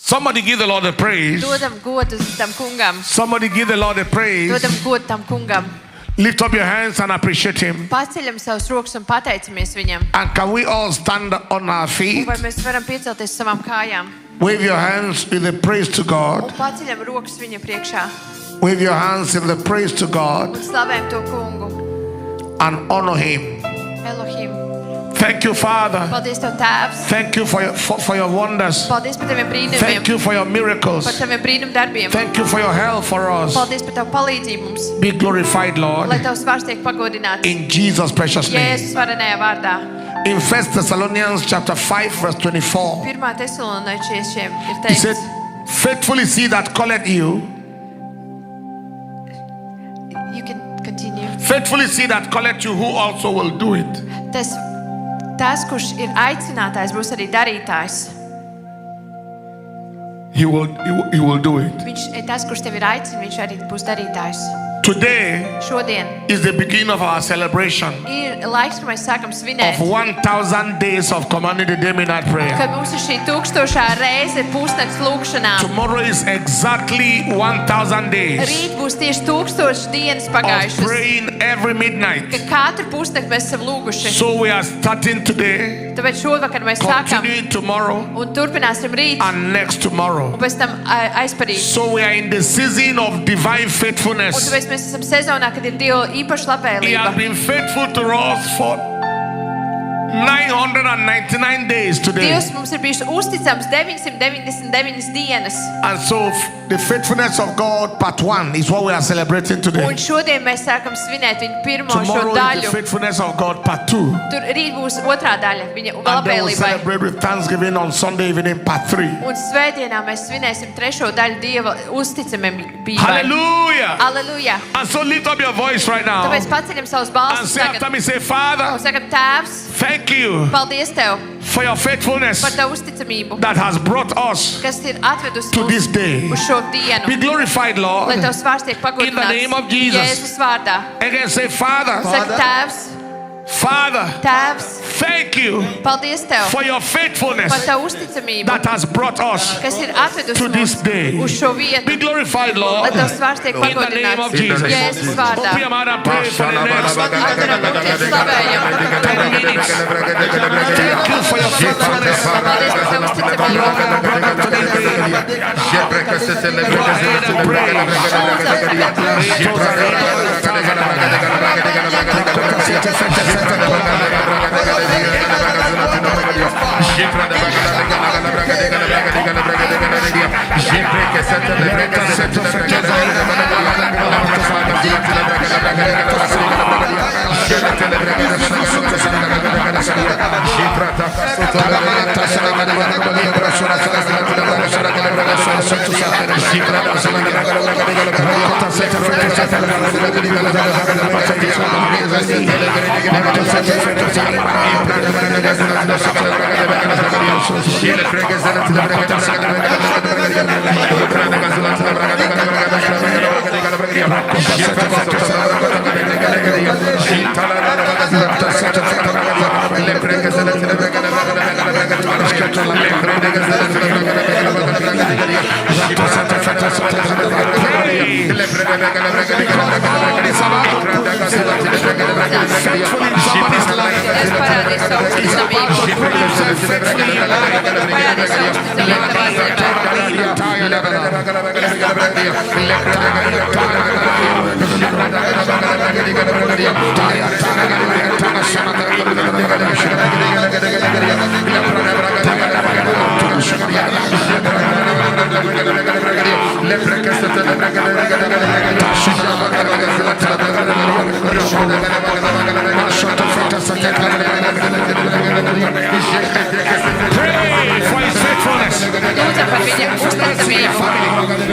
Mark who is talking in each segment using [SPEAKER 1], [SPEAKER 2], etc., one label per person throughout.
[SPEAKER 1] Somebody give the Lord the praise.
[SPEAKER 2] Dodam godu tam kungam.
[SPEAKER 1] Somebody give the Lord the praise.
[SPEAKER 2] Dodam godu tam kungam.
[SPEAKER 1] Lift up your hands and appreciate Him.
[SPEAKER 2] Paceļam savus rokas un pateicamies viņam.
[SPEAKER 1] And can we all stand on our feet?
[SPEAKER 2] Vai mēs varam piecelties savām kājām?
[SPEAKER 1] Wave your hands with the praise to
[SPEAKER 2] Un
[SPEAKER 1] God.
[SPEAKER 2] paceļam rokas viņa priekšā.
[SPEAKER 1] Wave your hands in the praise to God
[SPEAKER 2] Un slavējam to kungu.
[SPEAKER 1] and honor Him.
[SPEAKER 2] Elohim.
[SPEAKER 1] Thank you, Father.
[SPEAKER 2] Paldies Tev, Tēvs.
[SPEAKER 1] Thank you for your wonders.
[SPEAKER 2] Paldies par Taviem brīnumiem.
[SPEAKER 1] Thank you for your
[SPEAKER 2] Par
[SPEAKER 1] miracles.
[SPEAKER 2] Taviem brīnum darbiem.
[SPEAKER 1] Thank you for your help for us.
[SPEAKER 2] Paldies par Tavu palīdzību mums.
[SPEAKER 1] Be glorified, Lord,
[SPEAKER 2] Lai Tavs vārds tiek pagodināts.
[SPEAKER 1] in Jesus' precious name.
[SPEAKER 2] Jēzus varenajā vārdā.
[SPEAKER 1] In 1 Thessalonians chapter 5 verse 24,
[SPEAKER 2] 1. Tesaloničiešiem ir
[SPEAKER 1] he said,
[SPEAKER 2] teikts.
[SPEAKER 1] faithfully see that calleth you.
[SPEAKER 2] You can continue.
[SPEAKER 1] Faithfully see that calleth you, who also will do it.
[SPEAKER 2] Tas, kurš ir aicinātājs, būs arī darītājs.
[SPEAKER 1] He will do it.
[SPEAKER 2] Viņš, tas, kurš tevi ir aicināts, viņš arī būs darītājs.
[SPEAKER 1] Today
[SPEAKER 2] Šodien
[SPEAKER 1] is the beginning of our celebration
[SPEAKER 2] ir laiks, kad mēs sākam svinēt.
[SPEAKER 1] of 1,000 days of commanding the day midnight prayer.
[SPEAKER 2] Kad mums ir šī 1000. reize pusnakts lūkšanām.
[SPEAKER 1] Tomorrow is exactly 1,000 days
[SPEAKER 2] Rīt būs tieši 1000 dienas
[SPEAKER 1] of
[SPEAKER 2] pagājušas.
[SPEAKER 1] praying every midnight.
[SPEAKER 2] Kad katru pusnakti mēs esam lūguši.
[SPEAKER 1] So we are starting today,
[SPEAKER 2] Tāpēc šovakar mēs sākam
[SPEAKER 1] continuing tomorrow,
[SPEAKER 2] un turpināsim rīt
[SPEAKER 1] and next tomorrow.
[SPEAKER 2] un pēc tam aizparīt.
[SPEAKER 1] So we are in the season of divine
[SPEAKER 2] Un
[SPEAKER 1] faithfulness.
[SPEAKER 2] tāpēc mēs esam sezonā, kad ir Dieva īpaša
[SPEAKER 1] He has
[SPEAKER 2] labvēlība.
[SPEAKER 1] been faithful to us for 999 days today.
[SPEAKER 2] Dievs mums ir bijis uzticams 999 dienas.
[SPEAKER 1] And so the faithfulness of God part 1 is what we are celebrating today.
[SPEAKER 2] Un šodien mēs sākam svinēt viņu pirmo šo
[SPEAKER 1] Tomorrow is the
[SPEAKER 2] daļu.
[SPEAKER 1] faithfulness of God part 2.
[SPEAKER 2] Tur rīt būs otrā daļa viņa
[SPEAKER 1] And then we'll
[SPEAKER 2] labvēlībai.
[SPEAKER 1] celebrate with Thanksgiving on Sunday evening part 3.
[SPEAKER 2] Un svētdienā mēs svinēsim trešo daļu Dieva uzticamībai.
[SPEAKER 1] Hallelujah.
[SPEAKER 2] Aleluja!
[SPEAKER 1] And so lift up your voice right now
[SPEAKER 2] Tāpēc paceļam savus
[SPEAKER 1] and
[SPEAKER 2] balsus
[SPEAKER 1] say after
[SPEAKER 2] tagad.
[SPEAKER 1] me, say,
[SPEAKER 2] Un
[SPEAKER 1] Father,
[SPEAKER 2] sakam, Tēvs,
[SPEAKER 1] thank you
[SPEAKER 2] paldies Tev
[SPEAKER 1] for your faithfulness
[SPEAKER 2] par Tavu uzticamību,
[SPEAKER 1] that has brought us
[SPEAKER 2] kas ir atvedusi
[SPEAKER 1] to this day.
[SPEAKER 2] uz šo dienu.
[SPEAKER 1] Be glorified, Lord.
[SPEAKER 2] Lai Tavs vārds tiek
[SPEAKER 1] In the name of
[SPEAKER 2] pagodināts.
[SPEAKER 1] Jesus.
[SPEAKER 2] Jēzus vārdā.
[SPEAKER 1] Again, say, Father,
[SPEAKER 2] Saka, Tēvs,
[SPEAKER 1] Father,
[SPEAKER 2] Tēvs,
[SPEAKER 1] thank you
[SPEAKER 2] paldies Tev
[SPEAKER 1] for your faithfulness
[SPEAKER 2] par Tavu uzticamību,
[SPEAKER 1] that has brought us
[SPEAKER 2] kas ir atvedusi
[SPEAKER 1] to this
[SPEAKER 2] mūs
[SPEAKER 1] day.
[SPEAKER 2] uz šo vietu.
[SPEAKER 1] Be glorified, Lord.
[SPEAKER 2] Lai Tavs vārds tiek
[SPEAKER 1] In the name of
[SPEAKER 2] pagodināts.
[SPEAKER 1] Jesus.
[SPEAKER 2] Jēzus vārdā.
[SPEAKER 1] Open your mouth and pray for the next
[SPEAKER 2] Atveram mūties slavējam.
[SPEAKER 1] 10 minutes. Thank you for your faithfulness.
[SPEAKER 2] Paldies par Tavu uzticamību. Es parādīju savu uzticamību. Parādīju savu uzticamību Tavā
[SPEAKER 1] Pray for his faithfulness.
[SPEAKER 2] Lūdzam par viņa uzticamību.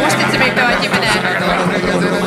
[SPEAKER 2] Uzticamību Tavā ģimenē.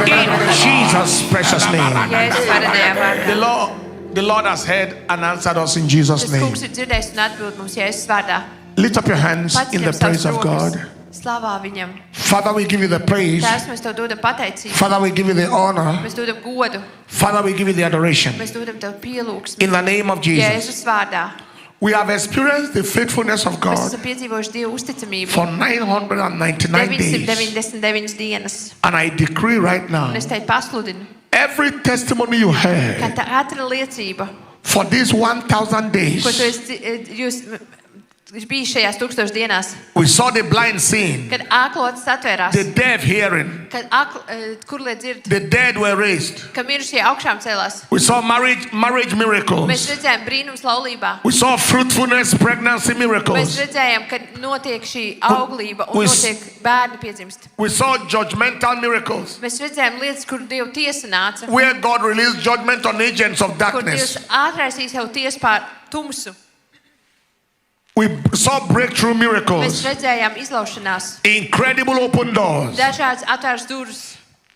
[SPEAKER 1] In Jesus' precious name.
[SPEAKER 2] Jēzus varenajā vārdā.
[SPEAKER 1] The Lord has heard and answered us in Jesus'
[SPEAKER 2] Tas
[SPEAKER 1] name.
[SPEAKER 2] kungs ir dzirdējis un atbild mums Jēzus vārdā.
[SPEAKER 1] Lift up your hands in the
[SPEAKER 2] Paceļam
[SPEAKER 1] praise
[SPEAKER 2] savas
[SPEAKER 1] of God.
[SPEAKER 2] rokas. Slavā viņam.
[SPEAKER 1] Father, we give you the praise.
[SPEAKER 2] Tēvs, mēs tev dodam pateicību.
[SPEAKER 1] Father, we give you the honor.
[SPEAKER 2] Mēs dodam godu.
[SPEAKER 1] Father, we give you the adoration.
[SPEAKER 2] Mēs dodam tev pielūgsmi.
[SPEAKER 1] In the name of Jesus.
[SPEAKER 2] Jēzus vārdā.
[SPEAKER 1] We have experienced the faithfulness of
[SPEAKER 2] Mēs
[SPEAKER 1] God
[SPEAKER 2] esam piedzīvojuši Dievu uzticamību.
[SPEAKER 1] for 999 days.
[SPEAKER 2] 999 dienas.
[SPEAKER 1] And I decree right now,
[SPEAKER 2] Un es teicu pasludinu,
[SPEAKER 1] every testimony you
[SPEAKER 2] ka
[SPEAKER 1] heard
[SPEAKER 2] tā katra liecība,
[SPEAKER 1] for these 1,000 days,
[SPEAKER 2] ko jūs bija šajās 1000 dienās,
[SPEAKER 1] we saw the blind seeing,
[SPEAKER 2] kad āklots atvērās,
[SPEAKER 1] the deaf hearing,
[SPEAKER 2] kad kurlie dzird,
[SPEAKER 1] the dead were raised.
[SPEAKER 2] ka mirušie augšām cēlās.
[SPEAKER 1] We saw marriage
[SPEAKER 2] Mēs
[SPEAKER 1] miracles.
[SPEAKER 2] redzējām brīnums laulībā.
[SPEAKER 1] We saw fruitfulness, pregnancy
[SPEAKER 2] Mēs
[SPEAKER 1] miracles.
[SPEAKER 2] redzējām, ka notiek šī auglība un
[SPEAKER 1] We-
[SPEAKER 2] notiek bērni piedzimst.
[SPEAKER 1] We saw judgmental miracles,
[SPEAKER 2] Mēs redzējām lietas, kur Dieva tiesa nāca,
[SPEAKER 1] where God released judgment on agents of
[SPEAKER 2] kur
[SPEAKER 1] darkness.
[SPEAKER 2] Dievs atraisīs jau tiesu pār tumsu.
[SPEAKER 1] We saw breakthrough
[SPEAKER 2] Mēs
[SPEAKER 1] miracles,
[SPEAKER 2] redzējām izlaušanās,
[SPEAKER 1] incredible open doors.
[SPEAKER 2] dažādas atvērtas durvis,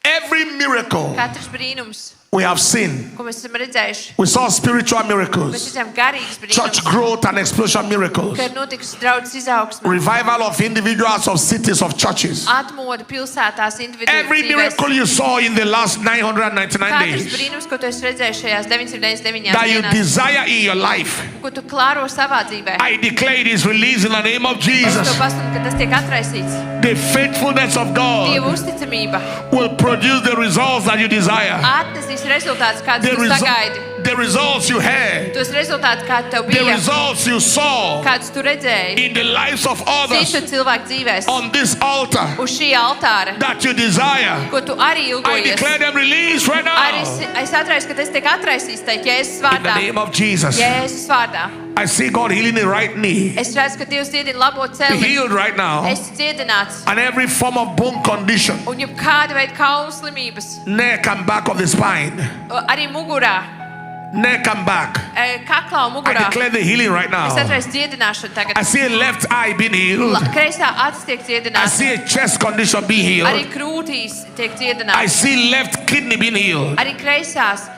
[SPEAKER 1] Every miracle
[SPEAKER 2] katrs brīnums,
[SPEAKER 1] we have seen.
[SPEAKER 2] ko mēs esam redzējuši.
[SPEAKER 1] We saw spiritual
[SPEAKER 2] Mēs
[SPEAKER 1] miracles,
[SPEAKER 2] redzējām garīgas
[SPEAKER 1] church
[SPEAKER 2] brīnums,
[SPEAKER 1] growth and explosion miracles,
[SPEAKER 2] kad notiks draudzes izaugsme,
[SPEAKER 1] revival of individuals, of cities, of churches.
[SPEAKER 2] atmoda pilsētās,
[SPEAKER 1] Every
[SPEAKER 2] individuālās
[SPEAKER 1] miracle you saw in the last 999
[SPEAKER 2] Katrs
[SPEAKER 1] days
[SPEAKER 2] brīnums, ko tu esi redzējis šajās 999
[SPEAKER 1] that you
[SPEAKER 2] dienās,
[SPEAKER 1] desire in your life,
[SPEAKER 2] ko tu klāro savā dzīvē.
[SPEAKER 1] I declare it is released in the name of
[SPEAKER 2] Es to
[SPEAKER 1] Jesus.
[SPEAKER 2] pasludinu, ka tas tiek atraisīts.
[SPEAKER 1] The faithfulness of God
[SPEAKER 2] Dieva uzticamība
[SPEAKER 1] will produce the results that you desire.
[SPEAKER 2] atnesīs rezultātus, kādus
[SPEAKER 1] The,
[SPEAKER 2] tu sagaidi.
[SPEAKER 1] the results you had,
[SPEAKER 2] Tos rezultātus, kādi tev
[SPEAKER 1] the
[SPEAKER 2] bija,
[SPEAKER 1] results you saw
[SPEAKER 2] kādus tu redzēji
[SPEAKER 1] in the lives of others
[SPEAKER 2] citu cilvēku dzīvēs,
[SPEAKER 1] on this altar
[SPEAKER 2] uz šī altāra,
[SPEAKER 1] that you desire.
[SPEAKER 2] ko tu arī
[SPEAKER 1] I
[SPEAKER 2] ilgojies.
[SPEAKER 1] declare them released right
[SPEAKER 2] Arī
[SPEAKER 1] now
[SPEAKER 2] es atraisu, ka tas tiek atraisīts tai Jēzus
[SPEAKER 1] in the
[SPEAKER 2] vārdā.
[SPEAKER 1] name of Jesus.
[SPEAKER 2] Jēzus vārdā.
[SPEAKER 1] I see God healing the right knee,
[SPEAKER 2] Es redzu, ka Dievs dziedina labo celi.
[SPEAKER 1] healed right now,
[SPEAKER 2] Es dziedināts.
[SPEAKER 1] and every form of bone condition,
[SPEAKER 2] Un jau kāda veida kaulu slimības,
[SPEAKER 1] neck and back of the spine,
[SPEAKER 2] arī mugurā,
[SPEAKER 1] neck and back.
[SPEAKER 2] kaklā un
[SPEAKER 1] I
[SPEAKER 2] mugurā.
[SPEAKER 1] declare the healing right
[SPEAKER 2] Es
[SPEAKER 1] now.
[SPEAKER 2] atraisu dziedināšanu tagad.
[SPEAKER 1] I see a left eye being healed.
[SPEAKER 2] Kreisā acis tiek
[SPEAKER 1] I
[SPEAKER 2] dziedināts.
[SPEAKER 1] see a chest condition being
[SPEAKER 2] Arī
[SPEAKER 1] healed.
[SPEAKER 2] krūtīs tiek
[SPEAKER 1] I
[SPEAKER 2] dziedināts.
[SPEAKER 1] see left kidney being healed.
[SPEAKER 2] Arī kreisās.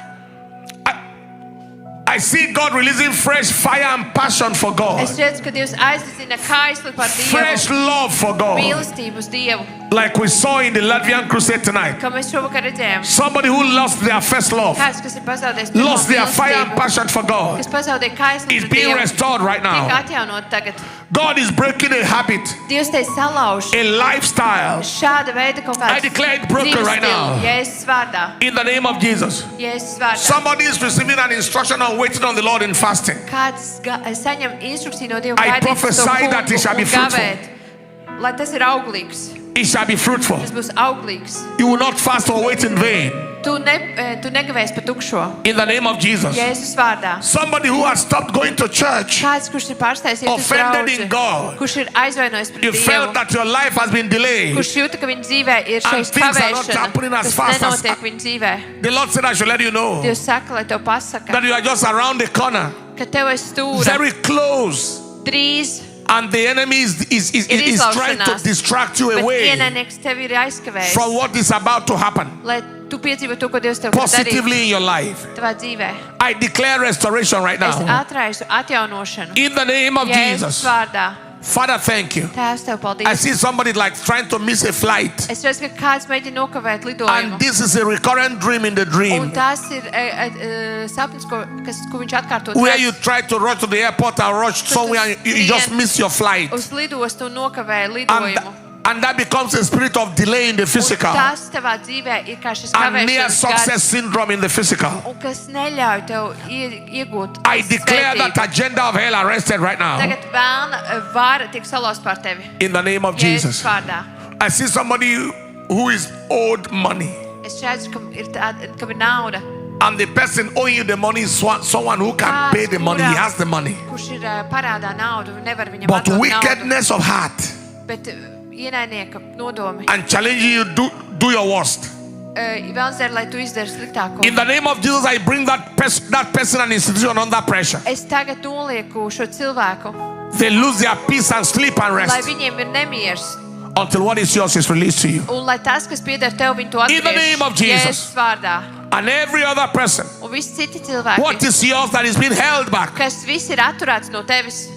[SPEAKER 1] I see God releasing fresh fire and passion for God,
[SPEAKER 2] Es redzu, ka Dievs aizdedzina kaisli par
[SPEAKER 1] fresh
[SPEAKER 2] Dievu.
[SPEAKER 1] love for God,
[SPEAKER 2] Mīlestību uz Dievu.
[SPEAKER 1] like we saw in the Latvian crusade tonight.
[SPEAKER 2] Kā mēs šovakar redzējām.
[SPEAKER 1] Somebody who lost their first love,
[SPEAKER 2] Kāds, kas ir pazaudējis pirmo
[SPEAKER 1] lost their fire and
[SPEAKER 2] mīlestību,
[SPEAKER 1] passion for God,
[SPEAKER 2] kas pazaudēja kaisli
[SPEAKER 1] is
[SPEAKER 2] par
[SPEAKER 1] being
[SPEAKER 2] Dievu,
[SPEAKER 1] restored right
[SPEAKER 2] tiek
[SPEAKER 1] now.
[SPEAKER 2] atjaunot tagad.
[SPEAKER 1] God is breaking a habit,
[SPEAKER 2] Dievs te salauž
[SPEAKER 1] a lifestyle,
[SPEAKER 2] šāda veida kaut
[SPEAKER 1] I
[SPEAKER 2] kādu
[SPEAKER 1] declare it broken right now.
[SPEAKER 2] Jēzus vārdā.
[SPEAKER 1] in the name of Jesus.
[SPEAKER 2] Jēzus vārdā.
[SPEAKER 1] Somebody is receiving an instruction on waiting on the Lord in fasting.
[SPEAKER 2] Kāds saņem instrukciju no Dieva
[SPEAKER 1] I
[SPEAKER 2] gaidīt uz to
[SPEAKER 1] prophesy that it shall be
[SPEAKER 2] kungu un gavēt, lai tas ir auglīgs.
[SPEAKER 1] It shall be fruitful.
[SPEAKER 2] Tas būs auglīgs.
[SPEAKER 1] You will not fast or wait in vain.
[SPEAKER 2] Tu negavēsi pa tukšo.
[SPEAKER 1] In the name of Jesus.
[SPEAKER 2] Jēzus vārdā.
[SPEAKER 1] Somebody who has stopped going to church,
[SPEAKER 2] Kāds, kurš ir pārstājis iet uz
[SPEAKER 1] offended in
[SPEAKER 2] draugu,
[SPEAKER 1] God.
[SPEAKER 2] kurš ir aizvainojis pret
[SPEAKER 1] You felt
[SPEAKER 2] Dievu,
[SPEAKER 1] that your life has been delayed.
[SPEAKER 2] kurš jūta, ka viņa dzīvē ir šeit
[SPEAKER 1] things are not
[SPEAKER 2] kavēšana,
[SPEAKER 1] happening as
[SPEAKER 2] kas
[SPEAKER 1] fast as-
[SPEAKER 2] nenotiek viņa dzīvē.
[SPEAKER 1] The Lord said I should let you know
[SPEAKER 2] Dievs saka, lai tev pasaka,
[SPEAKER 1] that you are just around the corner,
[SPEAKER 2] ka tev ir stūra,
[SPEAKER 1] very close,
[SPEAKER 2] drīz
[SPEAKER 1] and the enemy is
[SPEAKER 2] ir
[SPEAKER 1] trying to
[SPEAKER 2] izlaušanās,
[SPEAKER 1] distract you
[SPEAKER 2] bet
[SPEAKER 1] away
[SPEAKER 2] ienaidnieks tevi ir aizkavējis,
[SPEAKER 1] from what is about to happen
[SPEAKER 2] lai tu piedzīvo to, ko Dievs tev grib darīt
[SPEAKER 1] positively in your life.
[SPEAKER 2] tavā dzīvē.
[SPEAKER 1] I declare restoration right
[SPEAKER 2] Es
[SPEAKER 1] now.
[SPEAKER 2] atraisu atjaunošanu.
[SPEAKER 1] In the name of
[SPEAKER 2] Jēzus
[SPEAKER 1] Jesus.
[SPEAKER 2] vārdā.
[SPEAKER 1] Father, thank you.
[SPEAKER 2] Tēvs, tev
[SPEAKER 1] I
[SPEAKER 2] paldies.
[SPEAKER 1] see somebody like trying to miss a flight.
[SPEAKER 2] Es redzu, ka kāds mēģina nokavēt lidojumu.
[SPEAKER 1] And this is a recurrent dream in the
[SPEAKER 2] Un
[SPEAKER 1] dream
[SPEAKER 2] tas ir sapnis, ko viņš atkārtot.
[SPEAKER 1] where you try to rush to the airport and rush somewhere and you just miss your flight.
[SPEAKER 2] Uz lidostu un nokavēja
[SPEAKER 1] And
[SPEAKER 2] lidojumu.
[SPEAKER 1] And that becomes a spirit of delay in the physical.
[SPEAKER 2] Tas tavā dzīvē ir kā šis
[SPEAKER 1] And near
[SPEAKER 2] kavēšanas
[SPEAKER 1] success
[SPEAKER 2] gars,
[SPEAKER 1] syndrome in the physical.
[SPEAKER 2] un kas neļauj tev iegūt
[SPEAKER 1] I declare that
[SPEAKER 2] svētību.
[SPEAKER 1] agenda of hell arrested right now.
[SPEAKER 2] Tagad vēlna vara tiek salauzt pār tevi.
[SPEAKER 1] In the name of
[SPEAKER 2] Jēzus
[SPEAKER 1] Jesus.
[SPEAKER 2] vārdā.
[SPEAKER 1] I see somebody who is owed money.
[SPEAKER 2] Es redzu, ka ir nauda.
[SPEAKER 1] And the person owing you the money is someone who can pay the money. He has the money.
[SPEAKER 2] Kurš ir parādā naudu, nevar viņam
[SPEAKER 1] But
[SPEAKER 2] atdot naudu.
[SPEAKER 1] wickedness of heart
[SPEAKER 2] Bet ienaidnieka nodomi.
[SPEAKER 1] and challenging you do your worst.
[SPEAKER 2] Vēlns der, lai tu izdari sliktāko.
[SPEAKER 1] In the name of Jesus, I bring that person and institution under pressure.
[SPEAKER 2] Es tagad nolieku šo cilvēku,
[SPEAKER 1] They lose their peace and sleep and
[SPEAKER 2] lai
[SPEAKER 1] rest
[SPEAKER 2] viņiem ir nemieris.
[SPEAKER 1] until what is yours is released to you.
[SPEAKER 2] Un lai tas, kas pieder tev, viņu to
[SPEAKER 1] In the name of
[SPEAKER 2] atgriež
[SPEAKER 1] Jesus.
[SPEAKER 2] Jēzus vārdā.
[SPEAKER 1] And every other person,
[SPEAKER 2] Un visi citi
[SPEAKER 1] what
[SPEAKER 2] cilvēki,
[SPEAKER 1] is yours that is being held back,
[SPEAKER 2] kas viss ir atturēts no tevis,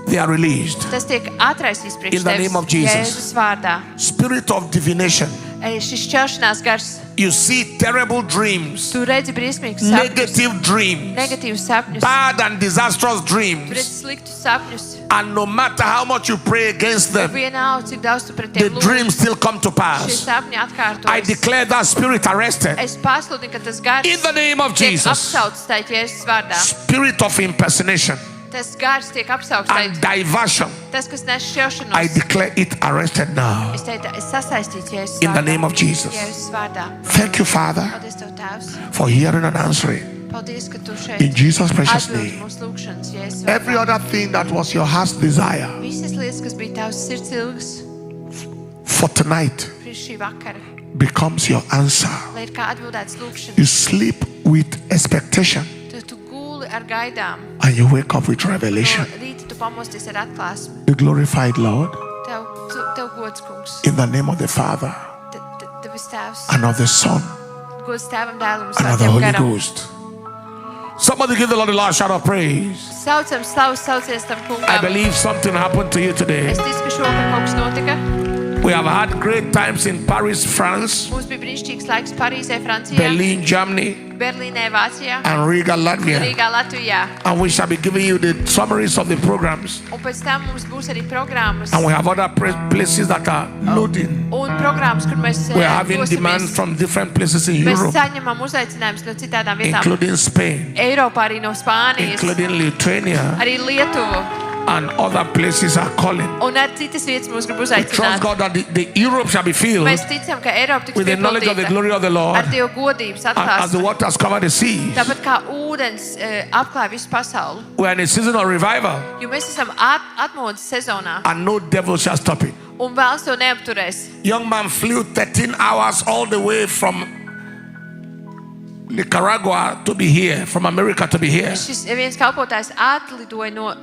[SPEAKER 1] they are released.
[SPEAKER 2] tas tiek atraisīts priekš
[SPEAKER 1] In the
[SPEAKER 2] tevis.
[SPEAKER 1] name of Jesus.
[SPEAKER 2] Jēzus vārdā.
[SPEAKER 1] Spirit of divination.
[SPEAKER 2] Šis šķelšanās gars,
[SPEAKER 1] You see terrible dreams,
[SPEAKER 2] tu redzi briesmīgus sapņus,
[SPEAKER 1] negative dreams,
[SPEAKER 2] negatīvus sapņus,
[SPEAKER 1] bad and disastrous
[SPEAKER 2] tu
[SPEAKER 1] dreams.
[SPEAKER 2] redzi sliktus sapņus.
[SPEAKER 1] And no matter how much you pray against them,
[SPEAKER 2] Vienalga, cik daudz tu pret
[SPEAKER 1] the
[SPEAKER 2] tiem lūdz,
[SPEAKER 1] dreams still come to
[SPEAKER 2] šie
[SPEAKER 1] pass.
[SPEAKER 2] sapņi
[SPEAKER 1] I
[SPEAKER 2] atkārtojas.
[SPEAKER 1] declare that spirit arrested.
[SPEAKER 2] Es pasludinu, ka tas gars
[SPEAKER 1] In the name of
[SPEAKER 2] tiek
[SPEAKER 1] Jesus.
[SPEAKER 2] apsaukts tajā Jēzus vārdā.
[SPEAKER 1] Spirit of impersonation
[SPEAKER 2] Tas gars tiek apsaukts
[SPEAKER 1] and
[SPEAKER 2] tajā.
[SPEAKER 1] diversion.
[SPEAKER 2] Tas, kas nes
[SPEAKER 1] I
[SPEAKER 2] šķelšanos.
[SPEAKER 1] declare it arrested now.
[SPEAKER 2] Es teicu, es sasaistīju Jēzus
[SPEAKER 1] In the
[SPEAKER 2] vārdā.
[SPEAKER 1] name of Jesus.
[SPEAKER 2] Jēzus vārdā.
[SPEAKER 1] Thank you, Father,
[SPEAKER 2] Paldies Tev, Tēvs.
[SPEAKER 1] for hearing and answering.
[SPEAKER 2] Paldies, ka Tu šeit
[SPEAKER 1] In Jesus' precious
[SPEAKER 2] atbildi
[SPEAKER 1] name.
[SPEAKER 2] mūsu lūgšanas, Jēzus
[SPEAKER 1] Every
[SPEAKER 2] vārdā.
[SPEAKER 1] other thing that was your heart's desire
[SPEAKER 2] Visas lietas, kas bija Tavs sirds ilgas
[SPEAKER 1] for tonight
[SPEAKER 2] priekš šī vakara,
[SPEAKER 1] becomes your answer.
[SPEAKER 2] lai ir kā atbildēts lūgšanas.
[SPEAKER 1] You sleep with expectation
[SPEAKER 2] Tad Tu guli ar gaidām.
[SPEAKER 1] and you wake up with
[SPEAKER 2] No
[SPEAKER 1] revelation.
[SPEAKER 2] rīta Tu pamosties ar atklāsmi.
[SPEAKER 1] The glorified Lord,
[SPEAKER 2] Tev gods, kungs.
[SPEAKER 1] in the name of the Father
[SPEAKER 2] Tevis Tēvs.
[SPEAKER 1] and of the Son
[SPEAKER 2] Gods Tēvam, Dēlam un
[SPEAKER 1] and of the
[SPEAKER 2] Svētajam
[SPEAKER 1] Holy
[SPEAKER 2] garam.
[SPEAKER 1] Ghost. Somebody give the Lord a last shout of praise.
[SPEAKER 2] Saucam slavu, saucies tam
[SPEAKER 1] I
[SPEAKER 2] kungam.
[SPEAKER 1] believe something happened to you today.
[SPEAKER 2] Es ticu, ka šovakar kaut kas notika.
[SPEAKER 1] We have had great times in Paris, France,
[SPEAKER 2] Mums bija brīnišķīgs laiks Parīzē, Francijā,
[SPEAKER 1] Berlin, Germany,
[SPEAKER 2] Berlīnē, Vācijā,
[SPEAKER 1] and Riga, Latvia.
[SPEAKER 2] Rīgā, Latvijā.
[SPEAKER 1] And we shall be giving you the summaries of the programs.
[SPEAKER 2] Un pēc tam mums būs arī programmas.
[SPEAKER 1] And we have other places that are loading.
[SPEAKER 2] Un programmas, kur mēs
[SPEAKER 1] We are having demand
[SPEAKER 2] dosimies.
[SPEAKER 1] from different places in
[SPEAKER 2] Mēs
[SPEAKER 1] Europe,
[SPEAKER 2] saņemam uzaicinājumus no citādām vietām.
[SPEAKER 1] including Spain,
[SPEAKER 2] Eiropā, arī no Spānijas,
[SPEAKER 1] including Lithuania,
[SPEAKER 2] arī Lietuvu.
[SPEAKER 1] and other places are calling.
[SPEAKER 2] Un ar citas vietas mūs grib
[SPEAKER 1] We trust
[SPEAKER 2] uzaicināt.
[SPEAKER 1] God that the Europe shall be filled
[SPEAKER 2] Mēs ticam, ka Eiropa tiks
[SPEAKER 1] with the knowledge of the
[SPEAKER 2] piepildīta
[SPEAKER 1] glory of the Lord,
[SPEAKER 2] ar Dievu godības
[SPEAKER 1] and as the
[SPEAKER 2] atklāsmi.
[SPEAKER 1] waters cover the seas.
[SPEAKER 2] Tāpat kā ūdens apklāj visu pasauli.
[SPEAKER 1] We are in a season of revival,
[SPEAKER 2] Jo mēs esam atmodas sezonā.
[SPEAKER 1] and no devil shall stop it.
[SPEAKER 2] Un vēlns to neapturēs.
[SPEAKER 1] Young man flew 13 hours all the way from Nicaragua to be here, from America to be here.
[SPEAKER 2] Šis viens kalpotājs atlidoja no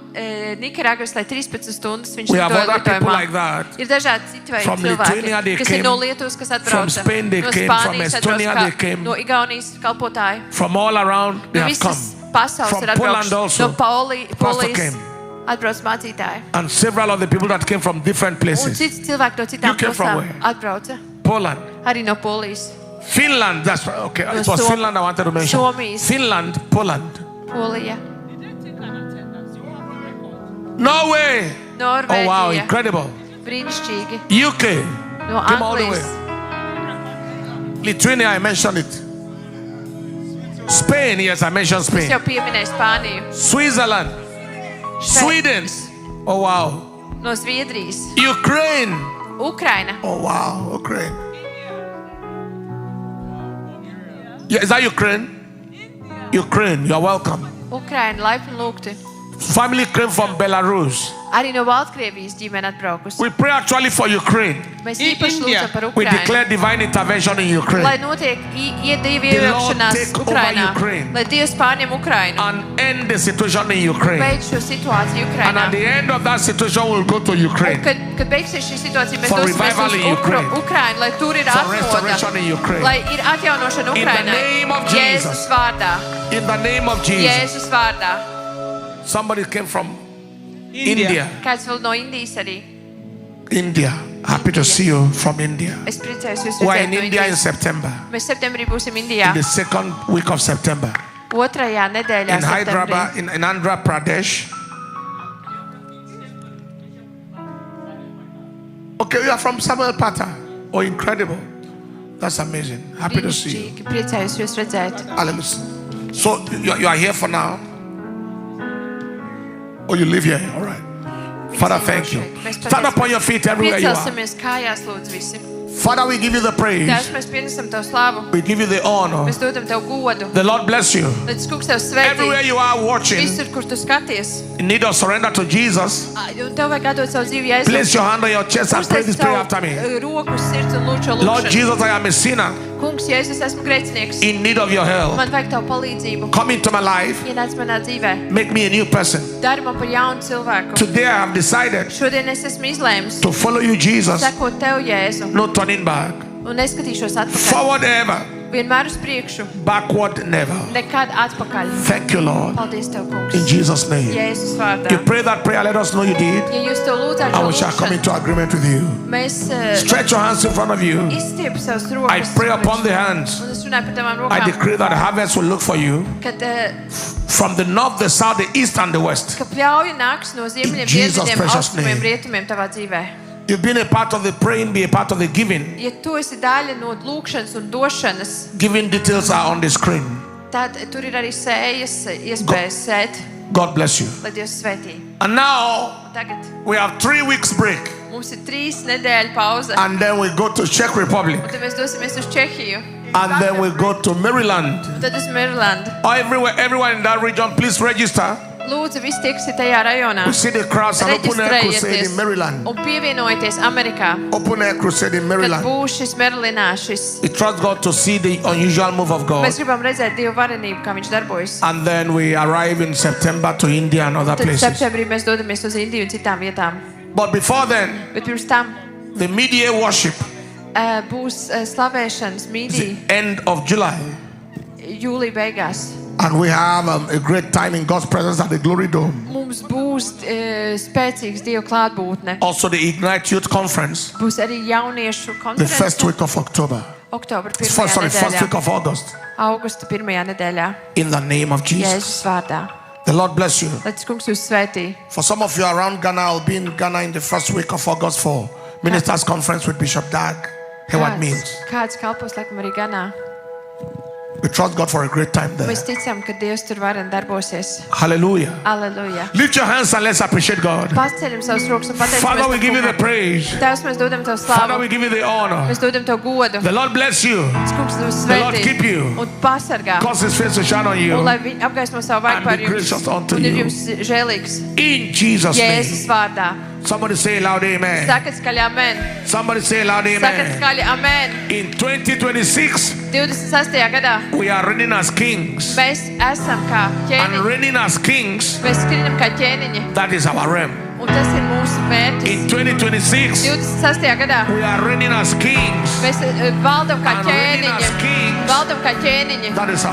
[SPEAKER 2] Nikaragvas, lai 13 stundas viņš
[SPEAKER 1] We have
[SPEAKER 2] lidoja
[SPEAKER 1] other people
[SPEAKER 2] lidojumā.
[SPEAKER 1] like that.
[SPEAKER 2] Ir dažādi citi veidi
[SPEAKER 1] From Lithuania they
[SPEAKER 2] cilvēki, kas
[SPEAKER 1] came,
[SPEAKER 2] ir no Lietuvas, kas atbrauca,
[SPEAKER 1] from Spain they
[SPEAKER 2] no
[SPEAKER 1] came, from
[SPEAKER 2] Spānijas
[SPEAKER 1] Estonia
[SPEAKER 2] atbrauca,
[SPEAKER 1] they came.
[SPEAKER 2] no Igaunijas kalpotāji.
[SPEAKER 1] From all around they
[SPEAKER 2] No
[SPEAKER 1] have come.
[SPEAKER 2] visas pasaules
[SPEAKER 1] From
[SPEAKER 2] ir
[SPEAKER 1] Poland
[SPEAKER 2] atbraukuši.
[SPEAKER 1] also.
[SPEAKER 2] No
[SPEAKER 1] Pastor
[SPEAKER 2] Polijas
[SPEAKER 1] came.
[SPEAKER 2] atbrauc mācītāji.
[SPEAKER 1] And several of the people that came from different
[SPEAKER 2] Un
[SPEAKER 1] places.
[SPEAKER 2] citi cilvēki no
[SPEAKER 1] You
[SPEAKER 2] citām
[SPEAKER 1] came from
[SPEAKER 2] pilsētām
[SPEAKER 1] where?
[SPEAKER 2] atbrauca.
[SPEAKER 1] Poland,
[SPEAKER 2] Arī no Polijas,
[SPEAKER 1] Finland, that's right. Okay, it was
[SPEAKER 2] Som-
[SPEAKER 1] Finland I wanted to mention.
[SPEAKER 2] Suomijas.
[SPEAKER 1] Finland, Poland,
[SPEAKER 2] Polija,
[SPEAKER 1] Norway. Oh wow,
[SPEAKER 2] Norvēģija.
[SPEAKER 1] incredible.
[SPEAKER 2] Brīnišķīgi.
[SPEAKER 1] UK,
[SPEAKER 2] No
[SPEAKER 1] came all the
[SPEAKER 2] Anglijas.
[SPEAKER 1] way. Lithuania, I mentioned it. Spain, yes, I mentioned
[SPEAKER 2] Es
[SPEAKER 1] Spain.
[SPEAKER 2] jau pieminēju Spāniju.
[SPEAKER 1] Switzerland, Sweden. Oh wow.
[SPEAKER 2] No Zviedrijas.
[SPEAKER 1] Ukraine.
[SPEAKER 2] Ukraina.
[SPEAKER 1] Oh wow, Ukraine. Yeah, is that Ukraine? Ukraine, you're welcome.
[SPEAKER 2] Ukraina, laipni lūgti.
[SPEAKER 1] Family came from Belarus.
[SPEAKER 2] Arī no Baltkrievijas ģimene atbraukusi.
[SPEAKER 1] We pray actually for Ukraine.
[SPEAKER 2] Mēs īpaši
[SPEAKER 3] India.
[SPEAKER 2] lūdzam par
[SPEAKER 1] We
[SPEAKER 2] Ukrainu.
[SPEAKER 1] declare divine intervention in
[SPEAKER 2] Lai
[SPEAKER 1] Ukraine
[SPEAKER 2] notiek Dievu
[SPEAKER 1] The Lord
[SPEAKER 2] iejaukšanās
[SPEAKER 1] take over
[SPEAKER 2] Ukrainā.
[SPEAKER 1] Ukraine.
[SPEAKER 2] Lai Dievs pārņem Ukrainu.
[SPEAKER 1] and end the situation in Ukraine.
[SPEAKER 2] Beidz šo situāciju
[SPEAKER 1] And
[SPEAKER 2] Ukrainā.
[SPEAKER 1] at the end of that situation, we'll go to
[SPEAKER 2] Un
[SPEAKER 1] Ukraine
[SPEAKER 2] kad beigsies šī situācija, mēs
[SPEAKER 1] For
[SPEAKER 2] dosimies
[SPEAKER 1] revival
[SPEAKER 2] uz
[SPEAKER 1] in Ukraine.
[SPEAKER 2] Ukrainu, lai tur ir
[SPEAKER 1] for restoration in Ukraine.
[SPEAKER 2] Lai ir atjaunošana
[SPEAKER 1] In the
[SPEAKER 2] Ukrainai.
[SPEAKER 1] name of
[SPEAKER 2] Jēzus
[SPEAKER 1] Jesus.
[SPEAKER 2] vārdā.
[SPEAKER 1] In the name of Jesus.
[SPEAKER 2] Jēzus vārdā.
[SPEAKER 1] Somebody came from India.
[SPEAKER 2] Kāds vēl no Indijas arī.
[SPEAKER 1] India. Happy to see you from India.
[SPEAKER 2] Es priecājos jūs
[SPEAKER 1] We're
[SPEAKER 2] redzēt
[SPEAKER 1] in
[SPEAKER 2] no
[SPEAKER 1] India in
[SPEAKER 2] Indijas.
[SPEAKER 1] September.
[SPEAKER 2] Mēs septembrī būsim Indijā.
[SPEAKER 1] In the second week of September.
[SPEAKER 2] Otrajā nedēļā
[SPEAKER 1] In
[SPEAKER 2] septembrī.
[SPEAKER 1] Hyderabad, in Andhra Pradesh. Okay, you are from Samuel Pata. Oh, incredible. That's amazing. Happy to see you.
[SPEAKER 2] Brīnišķīgi, priecājos jūs redzēt.
[SPEAKER 1] Hallelujah. So you are here for now? Oh, you live here? All right. Father, thank you. Stand up on your feet everywhere you are.
[SPEAKER 2] Piecelsimies kājās, lūdzu, visi.
[SPEAKER 1] Father, we give you the praise.
[SPEAKER 2] Tēvs, mēs pienesam Tev slavu.
[SPEAKER 1] We give you the honor.
[SPEAKER 2] Mēs dodam Tev godu.
[SPEAKER 1] The Lord bless you.
[SPEAKER 2] Lai tas kungs Tev svētī.
[SPEAKER 1] Everywhere you are watching,
[SPEAKER 2] Visur, kur Tu skaties.
[SPEAKER 1] in need of surrender to Jesus,
[SPEAKER 2] Un Tev vajag atdot savu dzīvi Jēzu.
[SPEAKER 1] place your hand on your chest and pray this prayer after me.
[SPEAKER 2] Roku uz sirds un lūdzu šo
[SPEAKER 1] Lord
[SPEAKER 2] lūgšanu.
[SPEAKER 1] Jesus, I am a sinner
[SPEAKER 2] Kungs, Jēzus, esmu grēcinieks.
[SPEAKER 1] in need of your help.
[SPEAKER 2] Man vajag Tavu palīdzību.
[SPEAKER 1] Come into my life.
[SPEAKER 2] Ienāc manā dzīvē.
[SPEAKER 1] Make me a new person.
[SPEAKER 2] Dari man par jaunu cilvēku.
[SPEAKER 1] Today I have decided
[SPEAKER 2] Šodien es esmu izlēmis
[SPEAKER 1] to follow you, Jesus.
[SPEAKER 2] sekot Tev, Jēzu.
[SPEAKER 1] No turning back.
[SPEAKER 2] Un neskatīšos atpakaļ.
[SPEAKER 1] Forward ever.
[SPEAKER 2] Vienmēr uz priekšu.
[SPEAKER 1] Backward never.
[SPEAKER 2] Nekad atpakaļ.
[SPEAKER 1] Thank you, Lord.
[SPEAKER 2] Paldies Tev, kungs.
[SPEAKER 1] In Jesus' name.
[SPEAKER 2] Jēzus vārdā.
[SPEAKER 1] You pray that prayer, let us know you did.
[SPEAKER 2] Ja jūs to lūdzāt
[SPEAKER 1] And
[SPEAKER 2] šo
[SPEAKER 1] we shall come
[SPEAKER 2] lūgšanu,
[SPEAKER 1] into agreement with you.
[SPEAKER 2] mēs
[SPEAKER 1] Stretch your hands in front of you.
[SPEAKER 2] izstiepu savus
[SPEAKER 1] I
[SPEAKER 2] rokas.
[SPEAKER 1] pray upon the hands.
[SPEAKER 2] Un es runāju par tavām
[SPEAKER 1] I
[SPEAKER 2] rokām.
[SPEAKER 1] decree that harvest will look for you
[SPEAKER 2] Kad
[SPEAKER 1] from the north, the south, the east, and the west.
[SPEAKER 2] ka pļauja nāks no ziemeļiem,
[SPEAKER 1] Jesus'
[SPEAKER 2] dienvidiem,
[SPEAKER 1] precious
[SPEAKER 2] austrumiem,
[SPEAKER 1] name.
[SPEAKER 2] rietumiem tavā dzīvē.
[SPEAKER 1] You've been a part of the praying, be a part of the giving.
[SPEAKER 2] Ja tu esi daļa no lūkšanas un došanas,
[SPEAKER 1] Giving details are on the screen.
[SPEAKER 2] tad tur ir arī sējas, iespējas sēt,
[SPEAKER 1] God bless you.
[SPEAKER 2] lai Dievs svētī.
[SPEAKER 1] And now
[SPEAKER 2] Un tagad
[SPEAKER 1] we have 3 weeks break,
[SPEAKER 2] mums ir 3 nedēļu pauze.
[SPEAKER 1] and then we go to Czech Republic,
[SPEAKER 2] Un tad mēs dosimies uz Čehiju.
[SPEAKER 1] and then we go to Maryland.
[SPEAKER 2] Un tad uz Marylandu.
[SPEAKER 1] Everyone in that region, please register.
[SPEAKER 2] Lūdzu, visi tieksi tajā rajonā.
[SPEAKER 1] We see the crowds and open air crusade in
[SPEAKER 2] Reģistrējieties
[SPEAKER 1] Maryland.
[SPEAKER 2] un pievienojieties Amerikā,
[SPEAKER 1] Open air crusade in
[SPEAKER 2] kad
[SPEAKER 1] Maryland.
[SPEAKER 2] būs šis Merlinā, šis.
[SPEAKER 1] We trust God to see the unusual move of God.
[SPEAKER 2] Mēs gribam redzēt Dievu varenību, kā viņš darbojas.
[SPEAKER 1] And then we arrive in September to India and other
[SPEAKER 2] Tad
[SPEAKER 1] places.
[SPEAKER 2] septembrī mēs dodamies uz Indiju un citām vietām.
[SPEAKER 1] But before then,
[SPEAKER 2] Bet pirms tam
[SPEAKER 1] the mid-year worship,
[SPEAKER 2] būs slavēšanas mīdī
[SPEAKER 1] end of July.
[SPEAKER 2] jūlija beigās.
[SPEAKER 1] And we have a great time in God's presence at the Glory Dome.
[SPEAKER 2] Mums būs spēcīgs Dieva klātbūtne.
[SPEAKER 1] Also the Ignite Youth Conference,
[SPEAKER 2] Būs arī jauniešu
[SPEAKER 1] the first
[SPEAKER 2] konference
[SPEAKER 1] week of October.
[SPEAKER 2] oktobra
[SPEAKER 1] First
[SPEAKER 2] 1.
[SPEAKER 1] week
[SPEAKER 2] nedēļā.
[SPEAKER 1] of August.
[SPEAKER 2] Augusta 1. nedēļā.
[SPEAKER 1] In the name of Jesus.
[SPEAKER 2] Jēzus vārdā.
[SPEAKER 1] The Lord bless you.
[SPEAKER 2] Lai tas kungs jūs svētī.
[SPEAKER 1] For some of you around Ghana, I'll be in Ghana in the first week of August for Ministers Conference with Bishop Dag. Hear what it means.
[SPEAKER 2] Kāds kalpos laikam arī Ganā.
[SPEAKER 1] We trust God for a great time there.
[SPEAKER 2] Mēs ticam, ka Dievs tur varen darbosies.
[SPEAKER 1] Hallelujah.
[SPEAKER 2] Aleluja.
[SPEAKER 1] Lift your hands and let's appreciate God.
[SPEAKER 2] Paceļam savus rokas un
[SPEAKER 1] Father, we give you the
[SPEAKER 2] pateicamies.
[SPEAKER 1] praise.
[SPEAKER 2] Tēvs, mēs dodam Tev
[SPEAKER 1] Father,
[SPEAKER 2] slāvu.
[SPEAKER 1] we give you the honor.
[SPEAKER 2] Mēs dodam Tev godu.
[SPEAKER 1] The Lord bless you.
[SPEAKER 2] Tas kungs jūs
[SPEAKER 1] The Lord
[SPEAKER 2] svētī
[SPEAKER 1] keep you.
[SPEAKER 2] un pasargā.
[SPEAKER 1] Cause his face to shine on
[SPEAKER 2] Un
[SPEAKER 1] you.
[SPEAKER 2] lai viņi apgaismo savu vaigu
[SPEAKER 1] And
[SPEAKER 2] par
[SPEAKER 1] be
[SPEAKER 2] jums.
[SPEAKER 1] gracious unto
[SPEAKER 2] Un ir
[SPEAKER 1] you.
[SPEAKER 2] jums žēlīgs.
[SPEAKER 1] In Jesus'
[SPEAKER 2] Jēzus
[SPEAKER 1] name.
[SPEAKER 2] vārdā.
[SPEAKER 1] Somebody say loud amen.
[SPEAKER 2] Sakat skaļi amen.
[SPEAKER 1] Somebody say loud
[SPEAKER 2] Sakat
[SPEAKER 1] amen.
[SPEAKER 2] skaļi amen.
[SPEAKER 1] In 2026,
[SPEAKER 2] 26. gadā
[SPEAKER 1] we are reigning as kings.
[SPEAKER 2] mēs esam kā
[SPEAKER 1] And
[SPEAKER 2] ķēniņi.
[SPEAKER 1] reigning as kings,
[SPEAKER 2] Mēs skrienam kā ķēniņi.
[SPEAKER 1] that is our realm.
[SPEAKER 2] Un tas ir mūsu mērķis.
[SPEAKER 1] In 2026,
[SPEAKER 2] 26. gadā
[SPEAKER 1] we are reigning as kings.
[SPEAKER 2] mēs valdam kā
[SPEAKER 1] And reigning as
[SPEAKER 2] ķēniņi.
[SPEAKER 1] kings,
[SPEAKER 2] Valdam kā ķēniņi.
[SPEAKER 1] that is